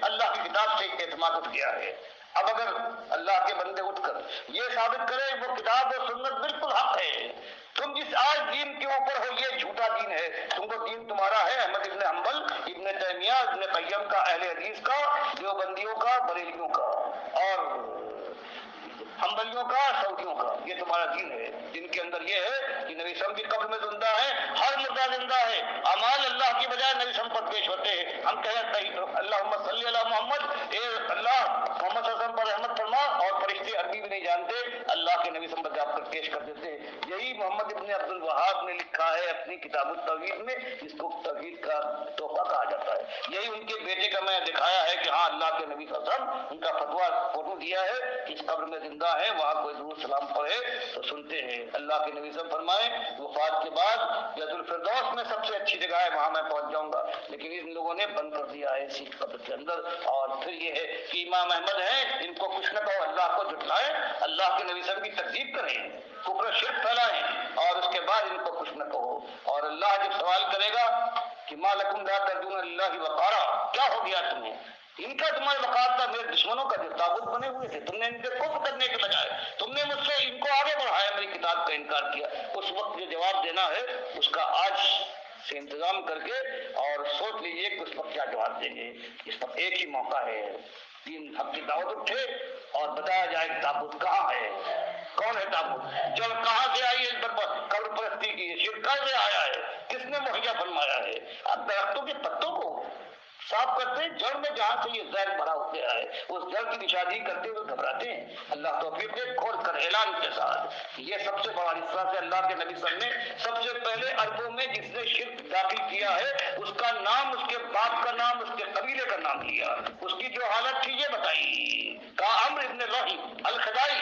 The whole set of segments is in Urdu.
اللہ کی کتاب سے اعتماد اٹھ گیا ہے۔ اب اگر اللہ کے بندے اٹھ کر یہ ثابت کرے وہ کتاب و سنت بالکل حق ہے، تم جس آج دین کے اوپر ہو یہ جھوٹا دین ہے، تم کو دین تمہارا ہے احمد ابن حنبل، ابن تیمیہ، ابن قیم کا، اہل حدیث کا، دیوبندیوں کا، بریلیوں کا اور حنبلیوں کا، سعودیوں کا، یہ تمہارا دین ہے جن کے اندر یہ ہے کہ نبی صلی بھی قبر میں زندہ ہے، ہر مردہ زندہ ہے، اعمال اللہ کی بجائے نبی صلی پر پیش ہوتے ہیں۔ ہم کہتے ہیں اللہم صلی علی محمد، اے اللہ محمد صلی اللہ علیہ وسلم پر رحمت فرما، اور فرشتے عربی بھی نہیں جانتے، اللہ کے نبی صلی پر آپ پیش کر دیتے ہیں۔ یہی محمد ابن عبد الوہاب نے لکھا ہے اپنی کتاب التوحید میں، جس کو توحید کا تحفہ کہا جاتا ہے۔ یہی ان کے بیٹے کا میں دکھایا ہے کہ ہاں اللہ کے نبی صلی اللہ علیہ وسلم ان کا فتویٰ فوٹو دیا ہے، اس قبر میں زندہ ہے، وہاں کوئی درود سلام پڑھے تو سنتے ہیں۔ اللہ کے نبی صلی اللہ علیہ وسلم فرمائے وفات کے بعد جنت الفردوس میں سب سے اچھی جگہ ہے، وہاں میں پہنچ جاؤں گا، لیکن ان لوگوں نے بند کر دیا ہے اسی قبر کے اندر۔ اور پھر یہ ہے کہ امام احمد ہیں، ان کو کچھ نہ کہو، اللہ کو جھٹلائیں، اللہ کے نبی صلی اللہ علیہ وسلم کی تکذیب کریں، کفر و شرک پھیلائیں، اور اس کے بعد ان کو کچھ نہ کہو۔ اور اللہ جب سوال کرے گا کہ ما لکم لا ترجون للہ وقارا، کیا ہو گیا تمہیں؟ ان کا تمہارے وقار تھا میرے دشمنوں کا جو تابوت بنے ہوئے تھے، تم نے ان سے کفر کرنے کے بجائے تم نے مجھ سے ان کو آگے بڑھایا، میری کتاب کا انکار کیا۔ اس وقت جو جواب دینا ہے اس کا آج سے انتظام کر کے اور سوچ لیجئے کہ اس وقت کیا جواب دیں گے۔ اس وقت ایک ہی موقع ہے، دین حق کی دعوت اٹھے اور بتایا جائے تابوت کہاں ہے، کون ہے تابوت، جڑ کہاں سے آئی ہے، قبر پرستی کی شرک کہاں سے آیا ہے، کس نے مہیا فرمایا ہے۔ اب درختوں کے پتوں کو صاف کرتے ہیں، جڑ میں جہاں سے یہ زہر بھرا ہو گیا ہے اس جڑ کی نشاندہی کرتے ہوئے گھبراتے ہیں۔ اللہ توفیق دے، کھول کر اعلان کے ساتھ یہ سب سے بڑا حصہ سے اللہ کے نبی صلی اللہ علیہ وسلم نے سب سے پہلے عربوں میں جس نے شرک داخل کیا ہے اس کا نام، اس کے باپ کا نام، اس کے قبیلے کا نام لیا، اس کی جو حالت تھی یہ بتائی، کہا عمرو ابن لوہی الخزائی،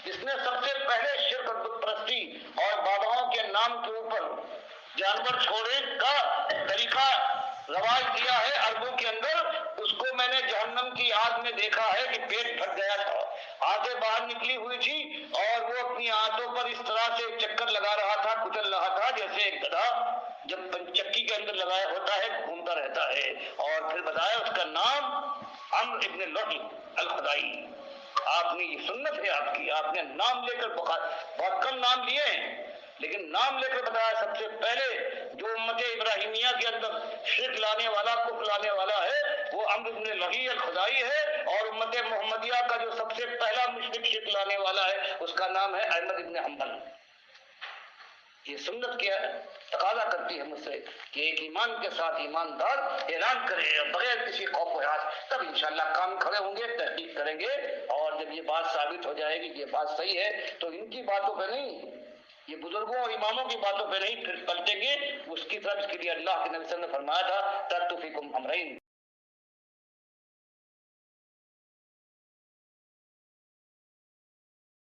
جس نے سب سے پہلے شرک اور بت پرستی اور باباؤں کے نام کے اوپر جانور چھوڑے کا طریقہ رواج دیا ہے عربوں کے اندر، اس کو میں نے جہنم کی آگ میں دیکھا ہے کہ پیٹ پھٹ گیا تھا، آنتیں باہر نکلی ہوئی تھی اور وہ اپنی آنتوں پر اس طرح سے چکر لگا رہا تھا، کچل رہا تھا جیسے ایک گدھا جب چکی کے اندر لگایا ہوتا ہے گھومتا رہتا ہے۔ اور پھر بتایا اس کا نام عمرو ابن لوہی الخزائی۔ آپ نے یہ سنت ہے آپ کی، آپ نے نام لے کر بہت کم نام لیے ہیں لیکن نام لے کر بتایا سب سے پہلے جو امت ابراہیمیہ کے اندر شرک لانے والا، کفر لانے والا ہے وہ عمرو بن لوہی الخزائی ہے، اور امت محمدیہ کا جو سب سے پہلا مشرک شرک لانے والا ہے اس کا نام ہے احمد ابن حنبل۔ یہ سنت کیا تقاضا کرتی ہے مجھ سے کہ ایک ایمان کے ساتھ ایماندار اعلان کرے بغیر کسی خوف و ہراس، تب انشاءاللہ کام کھڑے ہوں گے، تحقیق کریں گے، اور جب یہ بات ثابت ہو جائے گی کہ یہ بات صحیح ہے تو ان کی باتوں پہ نہیں، یہ بزرگوں اور اماموں کی باتوں پہ نہیں پھر پلٹیں گے، اس کی طرف اس کے لیے اللہ کے نبی صلی اللہ علیہ وسلم نے فرمایا تھا ترکت فیکم امرین،